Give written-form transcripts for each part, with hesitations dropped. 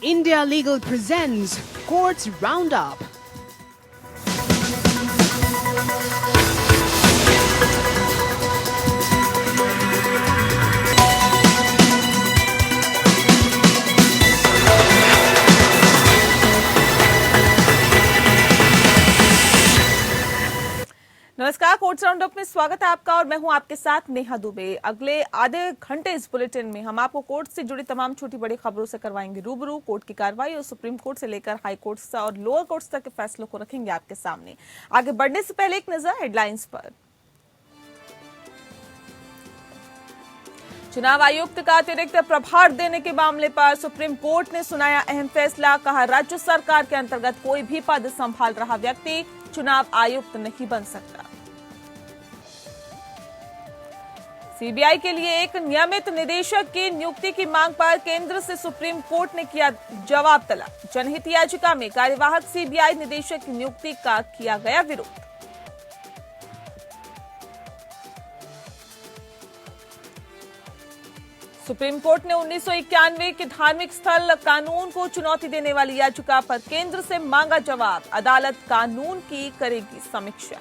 India Legal presents Courts Roundup. नमस्कार, courts roundup में स्वागत है आपका और मैं हूं आपके साथ नेहा दुबे। अगले आधे घंटे इस बुलेटिन में हम आपको कोर्ट से जुड़ी तमाम छोटी बड़ी खबरों से करवाएंगे रूबरू। कोर्ट की कार्रवाई और सुप्रीम कोर्ट से लेकर हाई कोर्ट और लोअर कोर्ट्स तक के फैसलों को रखेंगे आपके सामने। आगे बढ़ने से पहले एक नजर हेडलाइंस पर। चुनाव आयुक्त का अतिरिक्त प्रभार देने के मामले पर सुप्रीम कोर्ट ने सुनाया अहम फैसला। कहा, राज्य सरकार के अंतर्गत कोई भी पद संभाल रहा व्यक्ति चुनाव आयुक्त नहीं बन सकता। सीबीआई के लिए एक नियमित निदेशक की नियुक्ति की मांग पर केंद्र से सुप्रीम कोर्ट ने किया जवाब तलब। जनहित याचिका में कार्यवाहक सीबीआई निदेशक की नियुक्ति का किया गया विरोध। सुप्रीम कोर्ट ने 1991 के धार्मिक स्थल कानून को चुनौती देने वाली याचिका पर केंद्र से मांगा जवाब। अदालत कानून की करेगी समीक्षा।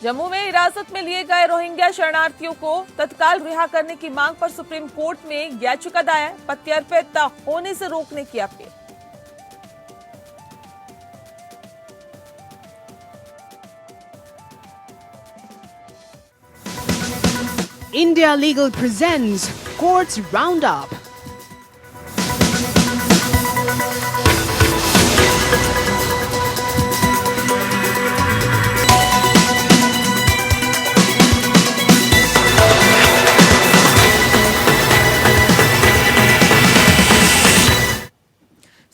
जम्मू में हिरासत में लिए गए रोहिंग्या शरणार्थियों को तत्काल रिहा करने की मांग पर सुप्रीम कोर्ट में याचिका दायर। प्रत्यर्पित होने से रोकने की appeal. India Legal presents Courts Roundup.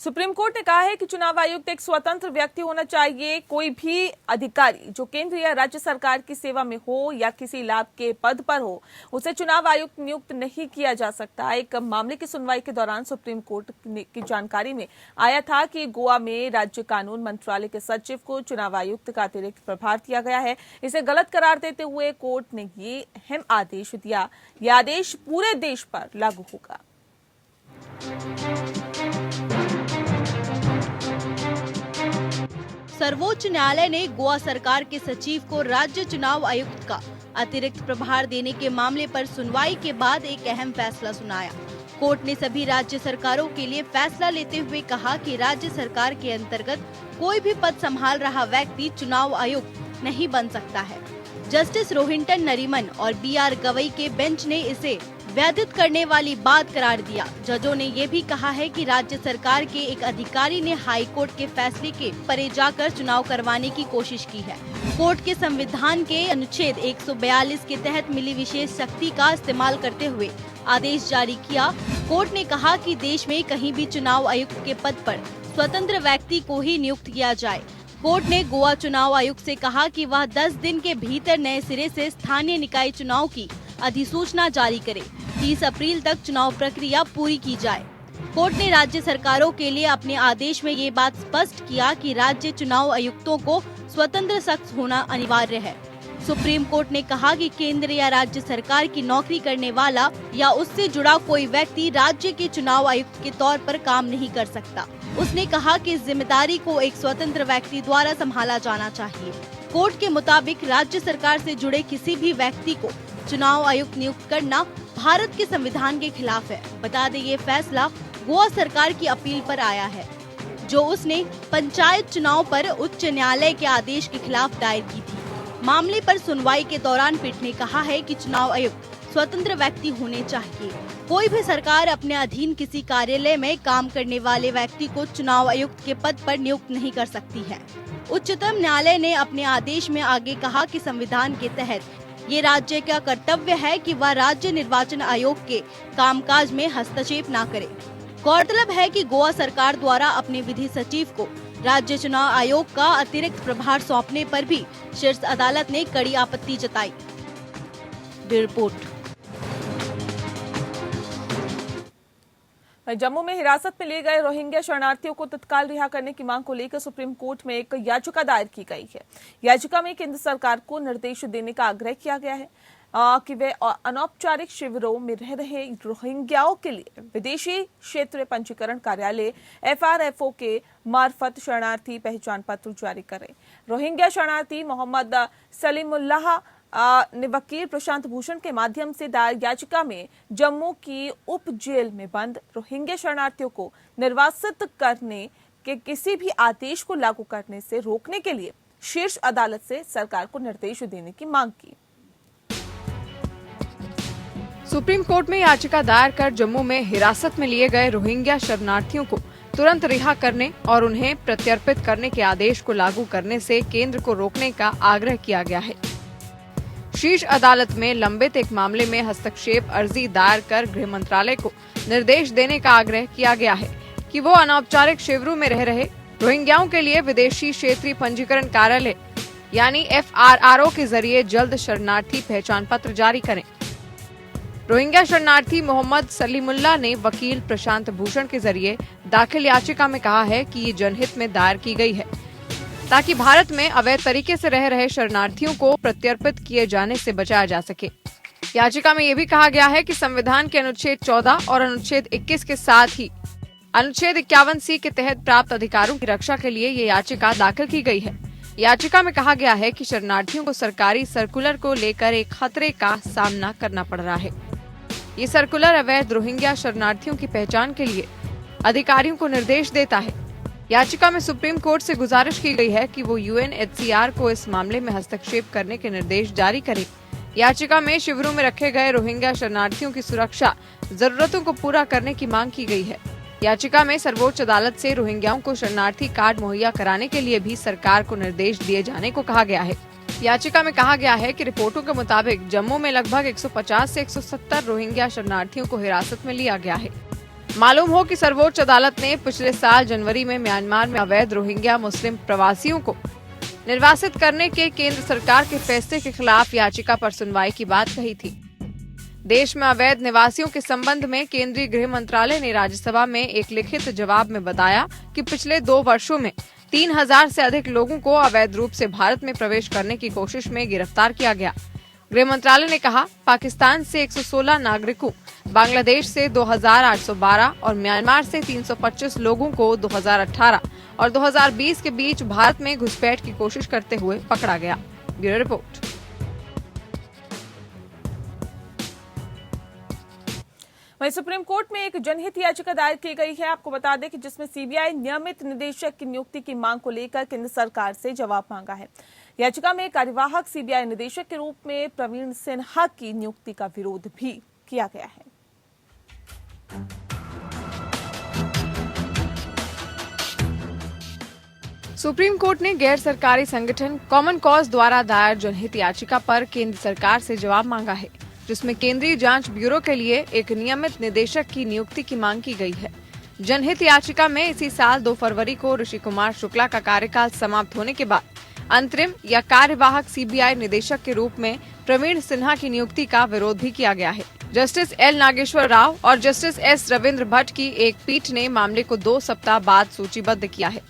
Supreme court ने कहा है कि चुनाव आयुक्त एक स्वतंत्र व्यक्ति होना चाहिए। कोई भी अधिकारी जो केंद्र या राज्य सरकार की सेवा में हो या किसी लाभ के पद पर हो, उसे चुनाव आयुक्त नियुक्त नहीं किया जा सकता। एक मामले की सुनवाई के दौरान सुप्रीम कोर्ट की जानकारी में आया था कि गोवा में राज्य कानून मंत्रालय के सचिव को चुनाव आयुक्त का अतिरिक्त प्रभार दिया गया है। इसे गलत करार देते हुए कोर्ट ने ये अहम आदेश दिया। यह आदेश पूरे देश पर लागू होगा। सर्वोच्च न्यायालय ने गोवा सरकार के सचिव को राज्य चुनाव आयुक्त का अतिरिक्त प्रभार देने के मामले पर सुनवाई के बाद एक अहम फैसला सुनाया। कोर्ट ने सभी राज्य सरकारों के लिए फैसला लेते हुए कहा कि राज्य सरकार के अंतर्गत कोई भी पद संभाल रहा व्यक्ति चुनाव आयुक्त नहीं बन सकता है। जस्टिस रोहिंटन नरीमन और बीआर गवई के बेंच ने इसे वैधित करने वाली बात करार दिया। जजों ने ये भी कहा है कि राज्य सरकार के एक अधिकारी ने हाई कोर्ट के फैसले के परे जाकर चुनाव करवाने की कोशिश की है। कोर्ट के संविधान के अनुच्छेद 142 के तहत मिली विशेष शक्ति का इस्तेमाल करते हुए आदेश जारी किया। कोर्ट ने कहा कि देश में कहीं भी चुनाव आयुक्त के पद पर स्वतंत्र व्यक्ति को ही नियुक्त किया जाए। कोर्ट ने गोवा चुनाव आयुक्त से कहा कि वह 10 दिन के भीतर नए सिरे से स्थानीय निकाय चुनाव की अधिसूचना जारी करे। 30 अप्रैल तक चुनाव प्रक्रिया पूरी की जाए। कोर्ट ने राज्य सरकारों के लिए अपने आदेश में ये बात स्पष्ट किया कि राज्य चुनाव आयुक्तों को स्वतंत्र शख्स होना अनिवार्य है। सुप्रीम कोर्ट ने कहा कि केंद्र या राज्य सरकार की नौकरी करने वाला या उससे जुड़ा कोई व्यक्ति राज्य के चुनाव आयुक्त के तौर पर काम नहीं कर सकता। उसने कहा कि इस जिम्मेदारी को एक स्वतंत्र व्यक्ति द्वारा संभाला जाना चाहिए। कोर्ट के मुताबिक राज्य सरकार से जुड़े किसी भी व्यक्ति को चुनाव आयुक्त नियुक्त करना भारत के संविधान के खिलाफ है। बता दें, ये फैसला गोवा सरकार की अपील पर आया है, जो उसने पंचायत चुनाव पर उच्च न्यायालय के आदेश के खिलाफ दायर की थी। मामले पर सुनवाई के दौरान पीठ ने कहा है कि चुनाव आयुक्त स्वतंत्र व्यक्ति होने चाहिए। कोई भी सरकार अपने अधीन किसी कार्यालय में काम करने वाले व्यक्ति को चुनाव आयुक्त के पद पर नियुक्त नहीं कर सकती है। उच्चतम न्यायालय ने अपने आदेश में आगे कहा कि संविधान के तहत ये राज्य का कर्तव्य है कि वह राज्य निर्वाचन आयोग के कामकाज में हस्तक्षेप न करे। गौरतलब है कि गोवा सरकार द्वारा अपने विधि सचिव को राज्य चुनाव आयोग का अतिरिक्त प्रभार सौंपने पर भी शीर्ष अदालत ने कड़ी आपत्ति जताई। रिपोर्ट। जम्मू में हिरासत में लिए गए रोहिंग्या शरणार्थियों को तत्काल रिहा करने की मांग को लेकर सुप्रीम कोर्ट में एक याचिका दायर की गई है। याचिका में केंद्र सरकार को निर्देश देने का आग्रह किया गया है। कि वे अनौपचारिक शिविरों में रह रहे रोहिंग्याओं के लिए विदेशी क्षेत्रीय पंजीकरण कार्यालय FRFO के मार्फत शरणार्थी पहचान पत्र जारी करें। रोहिंग्या शरणार्थी मोहम्मद सलीमुल्लाह ने वकील प्रशांत भूषण के माध्यम से दायर याचिका में जम्मू की उप जेल में बंद रोहिंग्या शरणार्थियों को निर्वासित करने के किसी भी आदेश को लागू करने से रोकने के लिए शीर्ष अदालत से सरकार को निर्देश देने की मांग की। सुप्रीम कोर्ट में याचिका दायर कर जम्मू में हिरासत में लिए गए रोहिंग्या शरणार्थियों को तुरंत रिहा करने और उन्हें प्रत्यर्पित करने के आदेश को लागू करने से केंद्र को रोकने का आग्रह किया गया है। शीर्ष अदालत में लंबित एक मामले में हस्तक्षेप अर्जी दायर कर गृह मंत्रालय को निर्देश देने का आग्रह किया गया है कि वो अनौपचारिक शिविरों में रह रहे रोहिंग्याओं के लिए विदेशी क्षेत्रीय पंजीकरण कार्यालय यानी FRRO के जरिए जल्द शरणार्थी पहचान पत्र जारी करें। रोहिंग्या शरणार्थी मोहम्मद सलीमुल्लाह ने वकील प्रशांत भूषण के जरिए दाखिल याचिका में कहा है कि ये जनहित में दायर की गई है ताकि भारत में अवैध तरीके से रह रहे शरणार्थियों को प्रत्यर्पित किए जाने से बचाया जा सके। याचिका में ये भी कहा गया है कि संविधान के अनुच्छेद 14 और अनुच्छेद 21 के साथ ही अनुच्छेद 51C के तहत प्राप्त अधिकारों की रक्षा के लिए ये याचिका दाखिल की गई है। याचिका में कहा गया है कि शरणार्थियों को सरकारी सर्कुलर को लेकर एक खतरे का सामना करना पड़ रहा है। ये सर्कुलर अवैध रोहिंग्या शरणार्थियों की पहचान के लिए अधिकारियों को निर्देश देता है। याचिका में सुप्रीम कोर्ट से गुजारिश की गई है कि वो UNHCR को इस मामले में हस्तक्षेप करने के निर्देश जारी करे। याचिका में शिविरों में रखे गए रोहिंग्या शरणार्थियों की सुरक्षा जरूरतों को पूरा करने की मांग की गई है। याचिका में सर्वोच्च अदालत से रोहिंग्याओं को शरणार्थी कार्ड मुहैया कराने के लिए भी सरकार को निर्देश दिए जाने को कहा गया है। याचिका में कहा गया है कि रिपोर्टों के मुताबिक जम्मू में लगभग 150 से 170 रोहिंग्या शरणार्थियों को हिरासत में लिया गया है। मालूम हो कि सर्वोच्च अदालत ने पिछले साल जनवरी में म्यांमार में अवैध रोहिंग्या मुस्लिम प्रवासियों को निर्वासित करने के केंद्र सरकार के फैसले के खिलाफ याचिका पर सुनवाई की बात कही थी। देश में अवैध निवासियों के संबंध में केंद्रीय गृह मंत्रालय ने राज्यसभा में एक लिखित जवाब में बताया कि पिछले 2 वर्षों में 3000 से अधिक लोगों को अवैध रूप से भारत में प्रवेश करने की कोशिश में गिरफ्तार किया गया। गृह मंत्रालय ने कहा, पाकिस्तान से 116 नागरिकों, बांग्लादेश से 2812 और म्यांमार से 325 लोगों को 2018 और 2020 के बीच भारत में घुसपैठ की कोशिश करते हुए पकड़ा गया। Bureau report. वहीं सुप्रीम कोर्ट में एक जनहित याचिका दायर की गई है। आपको बता दें कि जिसमें CBI नियमित निदेशक की नियुक्ति की मांग को लेकर केंद्र सरकार से जवाब मांगा है। याचिका में कार्यवाहक CBI निदेशक के रूप में प्रवीण सिन्हा की नियुक्ति का विरोध भी किया गया है। सुप्रीम कोर्ट ने गैर सरकारी संगठन कॉमन कॉज द्वारा दायर जनहित याचिका पर केंद्र सरकार से जवाब मांगा है, जिसमें केंद्रीय जांच ब्यूरो के लिए एक नियमित निदेशक की नियुक्ति की मांग की गई है। जनहित याचिका में इसी साल 2 फरवरी को ऋषि कुमार शुक्ला का कार्यकाल समाप्त होने के बाद अंतरिम या कार्यवाहक CBI निदेशक के रूप में प्रवीण सिन्हा की नियुक्ति का विरोध भी किया गया है। जस्टिस L नागेश्वर राव और जस्टिस S रविंद्र भट्ट की एक पीठ ने मामले को 2 सप्ताह बाद सूचीबद्ध किया है।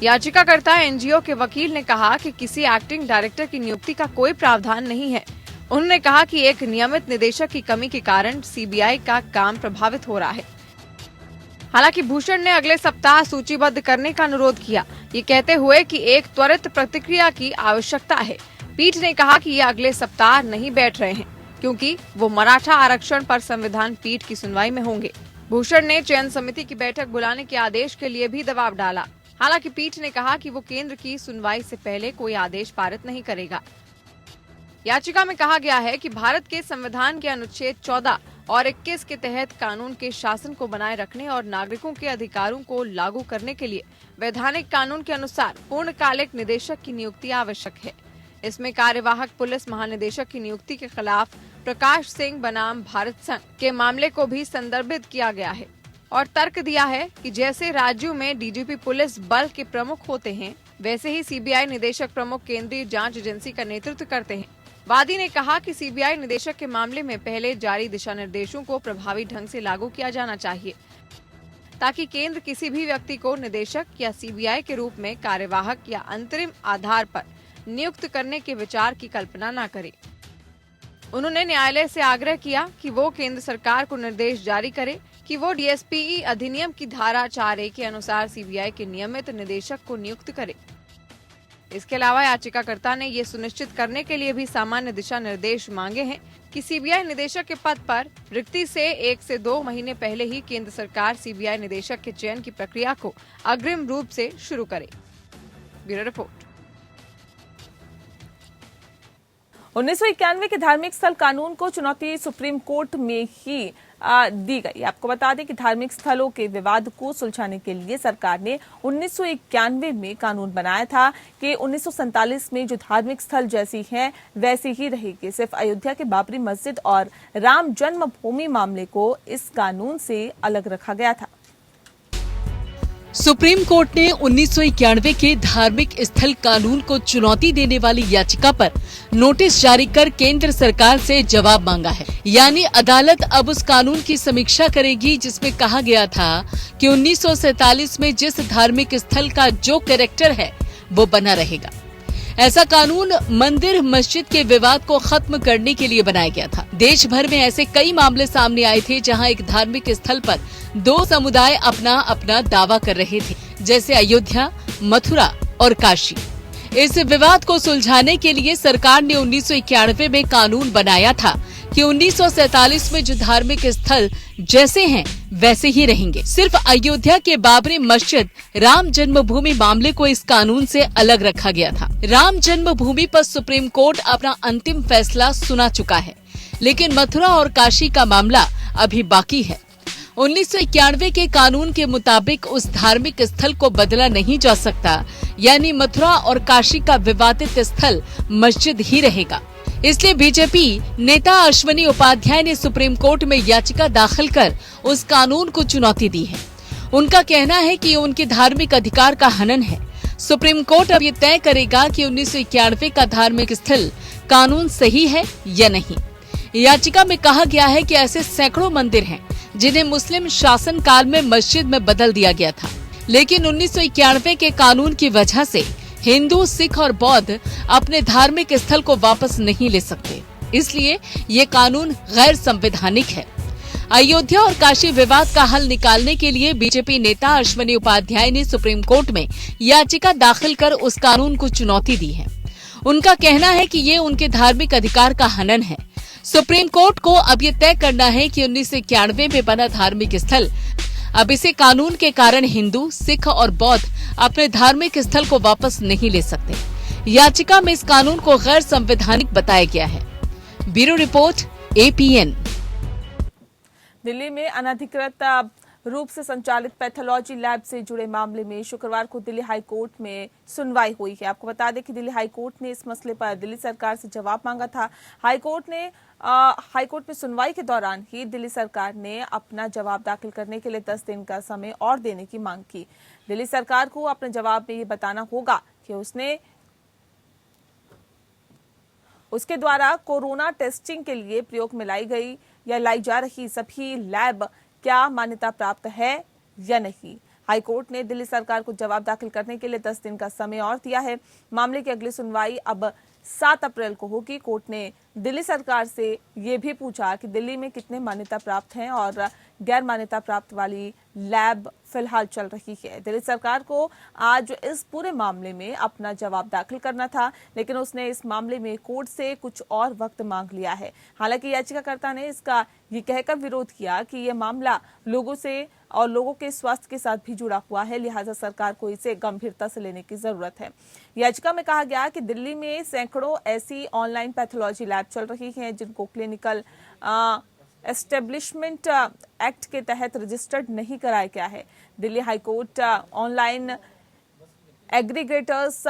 याचिकाकर्ता NGO के वकील ने कहा कि किसी एक्टिंग डायरेक्टर की नियुक्ति का कोई प्रावधान नहीं है। उन्होंने कहा कि एक नियमित निदेशक की कमी के कारण CBI का काम प्रभावित हो रहा है। हालांकि भूषण ने अगले सप्ताह सूचीबद्ध करने का अनुरोध किया, ये कहते हुए कि एक त्वरित प्रतिक्रिया की आवश्यकता है। पीठ ने कहा कि ये अगले सप्ताह नहीं बैठ रहे हैं क्योंकि वो मराठा आरक्षण पर संविधान पीठ की सुनवाई में होंगे। भूषण ने चयन समिति की बैठक बुलाने के आदेश के लिए भी दबाव डाला। हालांकि पीठ ने कहा कि वो केंद्र की सुनवाई से पहले कोई आदेश पारित नहीं करेगा। याचिका में कहा गया है कि भारत के संविधान के अनुच्छेद 14 और 21 के तहत कानून के शासन को बनाए रखने और नागरिकों के अधिकारों को लागू करने के लिए वैधानिक कानून के अनुसार पूर्णकालिक निदेशक की नियुक्ति आवश्यक है। इसमें कार्यवाहक पुलिस महानिदेशक की नियुक्ति के खिलाफ प्रकाश सिंह बनाम भारत संघ के मामले को भी संदर्भित किया गया है और तर्क दिया है कि जैसे राज्यों में DGP पुलिस बल के प्रमुख होते हैं, वैसे ही CBI निदेशक प्रमुख केंद्रीय जांच एजेंसी का नेतृत्व करते हैं। वादी ने कहा कि CBI निदेशक के मामले में पहले जारी दिशा निर्देशों को प्रभावी ढंग से लागू किया जाना चाहिए ताकि केंद्र किसी भी व्यक्ति को निदेशक या CBI के रूप में कार्यवाहक या अंतरिम आधार पर नियुक्त करने के विचार की कल्पना न करे। उन्होंने न्यायालय से आग्रह किया कि वो केंद्र सरकार को निर्देश जारी करे कि वो डीएसपीई अधिनियम की धारा 4A के अनुसार सीबीआई के नियमित निदेशक को नियुक्त करे। इसके अलावा याचिकाकर्ता ने ये सुनिश्चित करने के लिए भी सामान्य दिशा निर्देश मांगे हैं कि सीबीआई निदेशक के पद पर रिक्ति से 1 से 2 महीने पहले ही केंद्र सरकार सीबीआई निदेशक के चयन की प्रक्रिया को अग्रिम रूप से शुरू करे। Bureau report. 1991 के धार्मिक स्थल कानून को चुनौती सुप्रीम कोर्ट में ही दी गई। आपको बता दें कि धार्मिक स्थलों के विवाद को सुलझाने के लिए सरकार ने 1991 में कानून बनाया था कि 1947 में जो धार्मिक स्थल जैसी हैं वैसी ही रहेगी। सिर्फ अयोध्या के बाबरी मस्जिद और राम जन्मभूमि मामले को इस कानून से अलग रखा गया था। सुप्रीम कोर्ट ने 1991 के धार्मिक स्थल कानून को चुनौती देने वाली याचिका पर नोटिस जारी कर केंद्र सरकार से जवाब मांगा है। यानी अदालत अब उस कानून की समीक्षा करेगी जिसमें कहा गया था कि 1947 में जिस धार्मिक स्थल का जो कैरेक्टर है वो बना रहेगा। ऐसा कानून मंदिर मस्जिद के विवाद को खत्म करने के लिए बनाया गया था। देश भर में ऐसे कई मामले सामने आए थे जहां एक धार्मिक स्थल पर 2 समुदाय अपना अपना दावा कर रहे थे, जैसे अयोध्या, मथुरा और काशी। इस विवाद को सुलझाने के लिए सरकार ने 1991 में कानून बनाया था कि 1947 में जो धार्मिक स्थल जैसे हैं वैसे ही रहेंगे। सिर्फ अयोध्या के बाबरी मस्जिद राम जन्मभूमि मामले को इस कानून से अलग रखा गया था। राम जन्मभूमि पर सुप्रीम कोर्ट अपना अंतिम फैसला सुना चुका है, लेकिन मथुरा और काशी का मामला अभी बाकी है। 1991 के कानून के मुताबिक उस धार्मिक स्थल को बदला नहीं जा सकता, यानी मथुरा और काशी का विवादित स्थल मस्जिद ही रहेगा। इसलिए बीजेपी नेता अश्विनी उपाध्याय ने सुप्रीम कोर्ट में याचिका दाखिल कर उस कानून को चुनौती दी है। उनका कहना है कि ये उनके धार्मिक अधिकार का हनन है। सुप्रीम कोर्ट अब ये तय करेगा कि 1991 का धार्मिक स्थल कानून सही है या नहीं। याचिका में कहा गया है कि ऐसे सैकड़ों मंदिर हैं जिन्हें मुस्लिम शासन काल में मस्जिद में बदल दिया गया था, लेकिन 1991 के कानून की वजह से हिंदू, सिख और बौद्ध अपने धार्मिक स्थल को वापस नहीं ले सकते। इसलिए ये कानून गैर संवैधानिक है। अयोध्या और काशी विवाद का हल निकालने के लिए बीजेपी नेता अश्विनी उपाध्याय ने सुप्रीम कोर्ट में याचिका दाखिल कर उस कानून को चुनौती दी है। उनका कहना है कि ये उनके धार्मिक अधिकार का हनन है। सुप्रीम कोर्ट को अब ये तय करना है कि 1991 में बना धार्मिक स्थल अब इसे कानून के कारण हिंदू, सिख और बौद्ध अपने धार्मिक स्थल को वापस नहीं ले सकते। याचिका में इस कानून को गैर संवैधानिक बताया गया है। Bureau report, APN। दिल्ली में अनधिकृत रूप से संचालित पैथोलॉजी लैब से जुड़े मामले में शुक्रवार को दिल्ली हाई कोर्ट में सुनवाई हुई है। आपको बता दें कि दिल्ली हाई कोर्ट ने इस मसले पर दिल्ली सरकार से जवाब मांगा था। हाई कोर्ट में सुनवाई के दौरान ही दिल्ली सरकार ने अपना जवाब दाखिल करने के लिए 10 दिन का समय और देने की मांग की। दिल्ली सरकार को अपने जवाब में ये बताना होगा कि उसके द्वारा कोरोना टेस्टिंग के लिए प्रयोग में लाई गई या लाई जा रही सभी लैब क्या मान्यता प्राप्त है या नहीं। हाई कोर्ट ने दिल्ली सरकार को जवाब दाखिल करने के लिए 10 दिन का समय और दिया है। मामले की अगली सुनवाई अब 7 अप्रैल को होगी। कोर्ट ने दिल्ली सरकार से ये भी पूछा कि दिल्ली में कितने मान्यता प्राप्त हैं और गैर मान्यता प्राप्त वाली लैब फिलहाल चल रही है। दिल्ली सरकार को आज इस पूरे मामले में अपना जवाब दाखिल करना था, लेकिन उसने इस मामले में कोर्ट से कुछ और वक्त मांग लिया है। हालांकि याचिकाकर्ता ने इसका ये कहकर विरोध किया कि ये मामला लोगों से और लोगों के स्वास्थ्य के साथ भी जुड़ा हुआ है, लिहाजा सरकार को इसे गंभीरता से लेने की जरूरत है। याचिका में कहा गया कि दिल्ली में सैकड़ों ऐसी ऑनलाइन पैथोलॉजी लैब चल रही हैं जिनको क्लिनिकल एस्टेब्लिशमेंट एक्ट के तहत रजिस्टर्ड नहीं कराया गया है। दिल्ली हाईकोर्ट ऑनलाइन एग्रीगेटर्स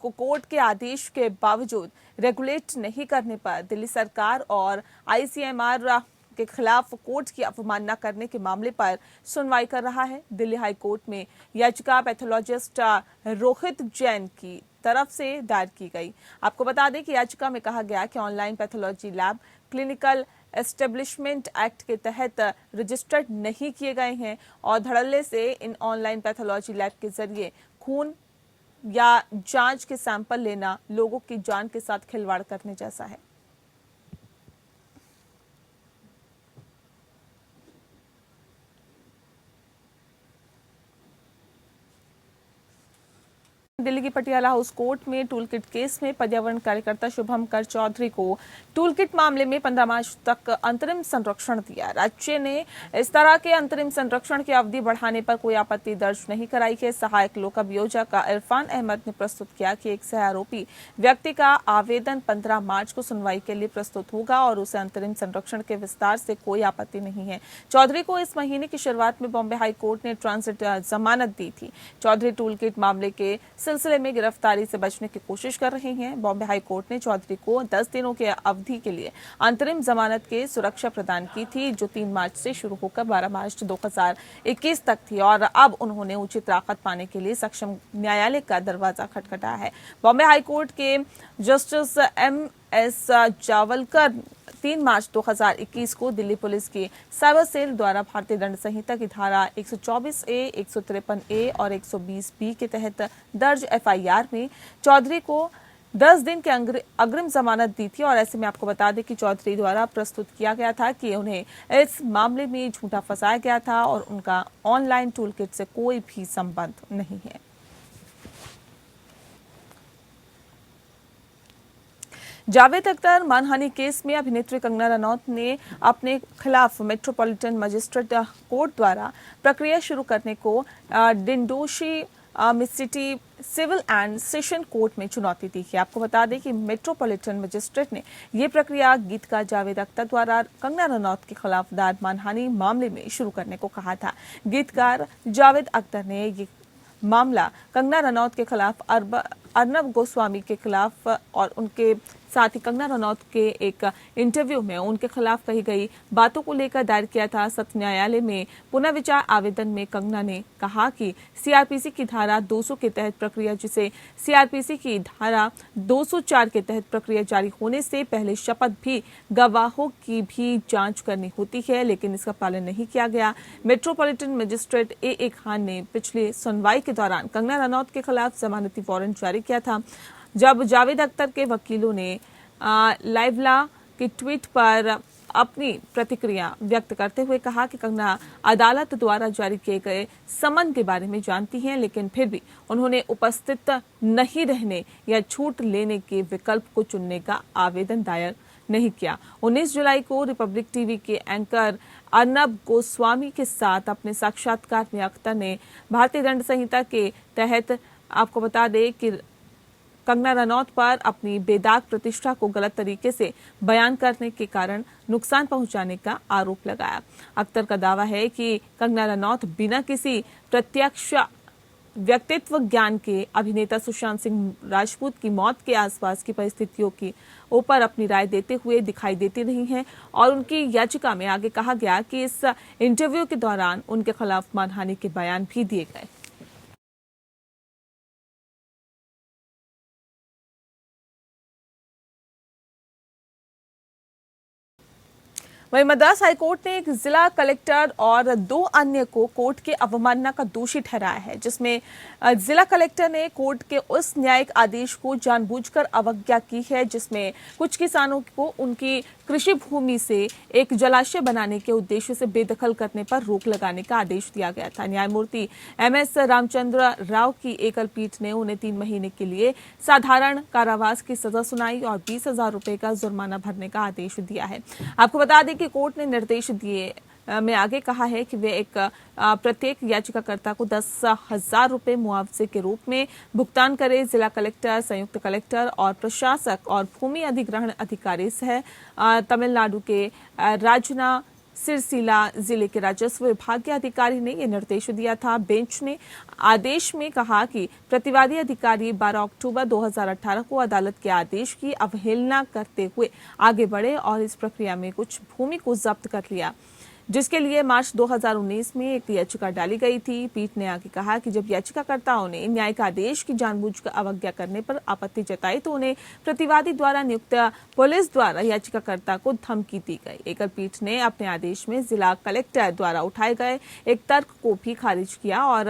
को कोर्ट के आदेश के बावजूद रेगुलेट नहीं करने पर दिल्ली सरकार और ICMR के खिलाफ कोर्ट की अवमानना करने के मामले पर सुनवाई कर रहा है। दिल्ली हाई कोर्ट में याचिका पैथोलॉजिस्ट रोहित जैन की तरफ से दायर की गई। आपको बता दें कि याचिका में कहा गया कि online pathology lab clinical establishment act के तहत रजिस्टर्ड नहीं किए गए हैं और धड़ल्ले से इन ऑनलाइन पैथोलॉजी लैब के जरिए खून या जांच के सैंपल लेना लोगों की जान के साथ खिलवाड़ करने जैसा है। दिल्ली की पटियाला हाउस कोर्ट में टूलकिट केस में पर्यावरण कार्यकर्ता शुभंकर चौधरी को टूलकिट मामले में 15 मार्च तक अंतरिम संरक्षण दिया। राज्य ने इस तरह के अंतरिम संरक्षण की अवधि बढ़ाने पर कोई आपत्ति दर्ज नहीं कराई है। सहायक लोक अभियोजक इरफान अहमद ने प्रस्तुत किया कि एक सह आरोपी व्यक्ति का आवेदन 15 मार्च को सुनवाई के लिए प्रस्तुत होगा और उसे अंतरिम संरक्षण के विस्तार से कोई आपत्ति नहीं है। चौधरी को इस महीने की शुरुआत में बॉम्बे हाई कोर्ट ने ट्रांजिट जमानत दी थी। चौधरी टूलकिट मामले के सिलसिले में गिरफ्तारी से बचने की कोशिश कर रहे हैं। बॉम्बे हाई कोर्ट ने चौधरी को 10 दिनों की अवधि के लिए अंतरिम जमानत की सुरक्षा प्रदान की थी, जो 3 मार्च से शुरू होकर 12 मार्च 2021 तक थी और अब उन्होंने उचित राहत पाने के लिए सक्षम न्यायालय का दरवाजा खटखटाया है। बॉम्बे हाई कोर्ट के जस्टिस MS जावलकर 3 मार्च 2021 को दिल्ली पुलिस की साइबर सेल द्वारा भारतीय दंड संहिता की धारा 124A, 153A और 120B के तहत दर्ज FIR में चौधरी को 10 दिन के अग्रिम जमानत दी थी। और ऐसे में आपको बता दें कि चौधरी द्वारा प्रस्तुत किया गया था कि उन्हें इस मामले में झूठा फंसाया गया था और उनका ऑनलाइन टूलकिट से कोई भी संबंध नहीं है। जावेद अख्तर मानहानि केस में अभिनेत्री कंगना रनौत ने अपने खिलाफ मेट्रोपॉलिटन मजिस्ट्रेट कोर्ट द्वारा प्रक्रिया शुरू करने को डिंडोशी मिसिटी सिविल एंड सेशन कोर्ट में चुनौती दी है। आपको बता दें कि मेट्रोपॉलिटन मजिस्ट्रेट ने ये प्रक्रिया गीतकार जावेद अख्तर द्वारा कंगना रनौत के खिलाफ दायर मानहानि मामले में शुरू करने को कहा था। गीतकार जावेद अख्तर ने ये मामला कंगना रनौत के खिलाफ अर्नब गोस्वामी के खिलाफ और उनके साथ ही कंगना रनौत के एक इंटरव्यू में उनके खिलाफ कही गई बातों को लेकर दायर किया था। सत्र न्यायालय में पुनर्विचार आवेदन में कंगना ने कहा कि सीआरपीसी की धारा 200 के तहत प्रक्रिया, जिसे सीआरपीसी की धारा 204 के तहत प्रक्रिया जारी होने से पहले शपथ भी गवाहों की भी जांच करनी होती है, लेकिन इसका पालन नहीं किया गया। मेट्रोपॉलिटन मजिस्ट्रेट AA खान ने पिछली सुनवाई के दौरान कंगना रनौत के खिलाफ जमानती वारंट जारी किया था। जब जावेद अख्तर के वकीलों ने लाइवला के ट्वीट पर अपनी प्रतिक्रिया व्यक्त करते हुए कहा कि कंगना अदालत द्वारा जारी किए गए समन के बारे में जानती हैं, लेकिन फिर भी उन्होंने उपस्थित नहीं रहने या छूट लेने के विकल्प को चुनने का आवेदन दायर नहीं किया। 19 जुलाई को रिपब्लिक टीवी के एंकर अर्नब गोस्वामी के साथ अपने साक्षात्कार में अख्तर ने भारतीय दंड संहिता के तहत आपको बता दें कि कंगना रनौत पर अपनी बेदाग प्रतिष्ठा को गलत तरीके से बयान करने के कारण नुकसान पहुंचाने का आरोप लगाया। अख्तर का दावा है कि कंगना रनौत बिना किसी प्रत्यक्ष व्यक्तित्व ज्ञान के अभिनेता सुशांत सिंह राजपूत की मौत के आसपास की परिस्थितियों के ऊपर अपनी राय देते हुए दिखाई देती रही हैं और उनकी याचिका में आगे कहा गया कि इस इंटरव्यू के दौरान उनके खिलाफ मानहानि के बयान भी दिए गए। वहीं मद्रास हाईकोर्ट ने एक जिला कलेक्टर और 2 अन्य को कोर्ट के अवमानना का दोषी ठहराया है, जिसमें जिला कलेक्टर ने कोर्ट के उस न्यायिक आदेश को जानबूझकर अवज्ञा की है जिसमें कुछ किसानों को उनकी कृषि भूमि से एक जलाशय बनाने के उद्देश्य से बेदखल करने पर रोक लगाने का आदेश दिया गया था। न्यायमूर्ति MS रामचंद्र राव की एकल पीठ ने उन्हें 3 महीने के लिए साधारण कारावास की सजा सुनाई और 20,000 रुपए का जुर्माना भरने का आदेश दिया है। आपको बता दें कि कोर्ट ने निर्देश दिए में आगे कहा है कि वे एक प्रत्येक याचिकाकर्ता को 10,000 रुपए मुआवजे के रूप में भुगतान करे। जिला कलेक्टर, संयुक्त कलेक्टर और प्रशासक और भूमि अधिग्रहण अधिकारी सह तमिलनाडु के राजना सिरसिला जिले के राजस्व विभाग के अधिकारी ने यह निर्देश दिया था। बेंच ने आदेश में कहा कि प्रतिवादी अधिकारी 12 अक्टूबर 2018 को अदालत के आदेश की अवहेलना करते हुए आगे बढ़े और इस प्रक्रिया में कुछ भूमि को जब्त कर लिया, जिसके लिए मार्च 2019 में एक याचिका डाली गई थी। पीठ ने आगे कहा कि जब याचिकाकर्ताओं ने न्यायिक आदेश की जानबूझकर अवज्ञा करने पर आपत्ति जताई तो उन्हें प्रतिवादी द्वारा नियुक्त पुलिस द्वारा याचिकाकर्ता को धमकी दी गई। एकल पीठ ने अपने आदेश में जिला कलेक्टर द्वारा उठाए गए एक तर्क को भी खारिज किया और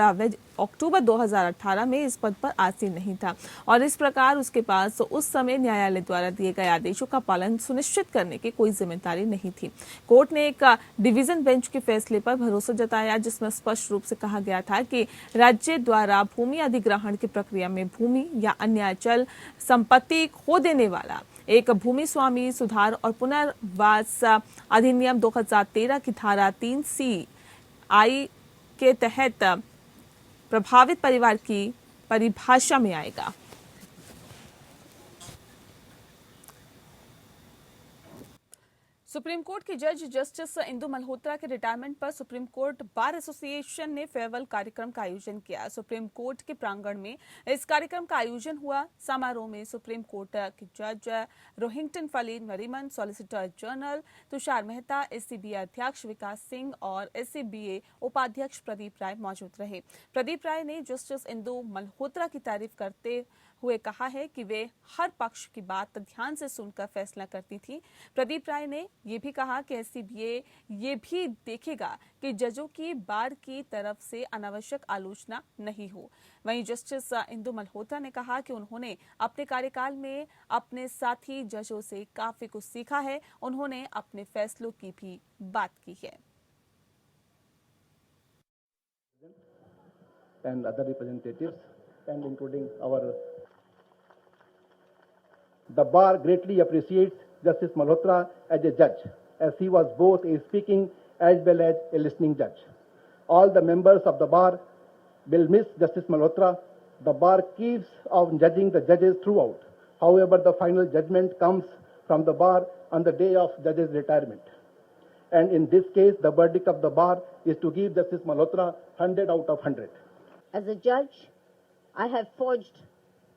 अक्टूबर 2018 में इस पद पर आसीन नहीं था और इस प्रकार उसके पास उस समय न्यायालय द्वारा दिए गए आदेशों का पालन सुनिश्चित करने की कोई जिम्मेदारी नहीं थी। कोर्ट ने एक डिवीजन बेंच के फैसले पर भरोसा जताया, जिसमें स्पष्ट रूप से कहा गया था कि राज्य द्वारा भूमि अधिग्रहण की प्रक्रिया में भूमि या अन्य अचल संपत्ति खो देने वाला एक भूमि स्वामी सुधार और पुनर्वास अधिनियम 2013 की धारा 3C(I) के तहत प्रभावित परिवार की परिभाषा में आएगा। सुप्रीम कोर्ट की जज जस्टिस इंदु मल्होत्रा के रिटायरमेंट पर सुप्रीम कोर्ट बार एसोसिएशन ने फेयरवेल कार्यक्रम का आयोजन किया। सुप्रीम कोर्ट के प्रांगण में इस कार्यक्रम का आयोजन हुआ। समारोह में सुप्रीम कोर्ट के जज Rohinton फलीन Nariman, solicitor general Tushar Mehta, SCBA अध्यक्ष विकास सिंह और एससीबीए उपाध्यक्ष प्रदीप राय मौजूद रहे। प्रदीप राय ने जस्टिस इंदु मल्होत्रा की तारीफ करते हुए कहा है कि वे हर पक्ष की बात ध्यान से सुनकर फैसला करती थी। प्रदीप राय ने ये भी कहा कि एससीबीए ये भी देखेगा कि जजों की बार की तरफ से अनावश्यक आलोचना नहीं हो। वहीं जस्टिस इंदु मल्होत्रा ने कहा कि उन्होंने अपने कार्यकाल में अपने साथी जजों से काफी कुछ सीखा है। उन्होंने अपने फैसलों की भी बात की है। And other representatives, and including the bar greatly appreciates Justice Malhotra as a judge, as he was both a speaking as well as a listening judge. All the members of the bar will miss Justice Malhotra. The bar keeps on judging the judges throughout. However, the final judgment comes from the bar on the day of judge's retirement. And in this case, the verdict of the bar is to give Justice Malhotra 100 out of 100. As a judge, I have forged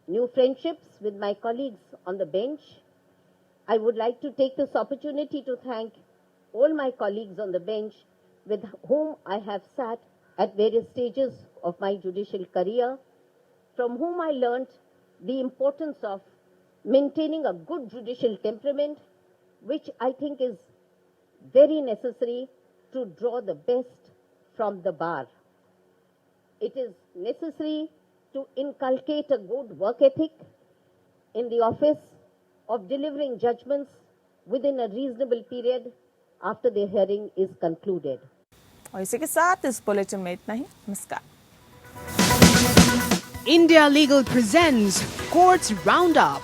new friendships with my colleagues on the bench. I would like to take this opportunity to thank all my colleagues on the bench with whom I have sat at various stages of my judicial career, from whom I learnt the importance of maintaining a good judicial temperament, which I think is very necessary to draw the best from the bar. It is necessary to inculcate a good work ethic in the office of delivering judgments within a reasonable period after the hearing is concluded. और इसी के साथ इस bulletin में इतना ही। नमस्कार। India Legal presents Courts Roundup.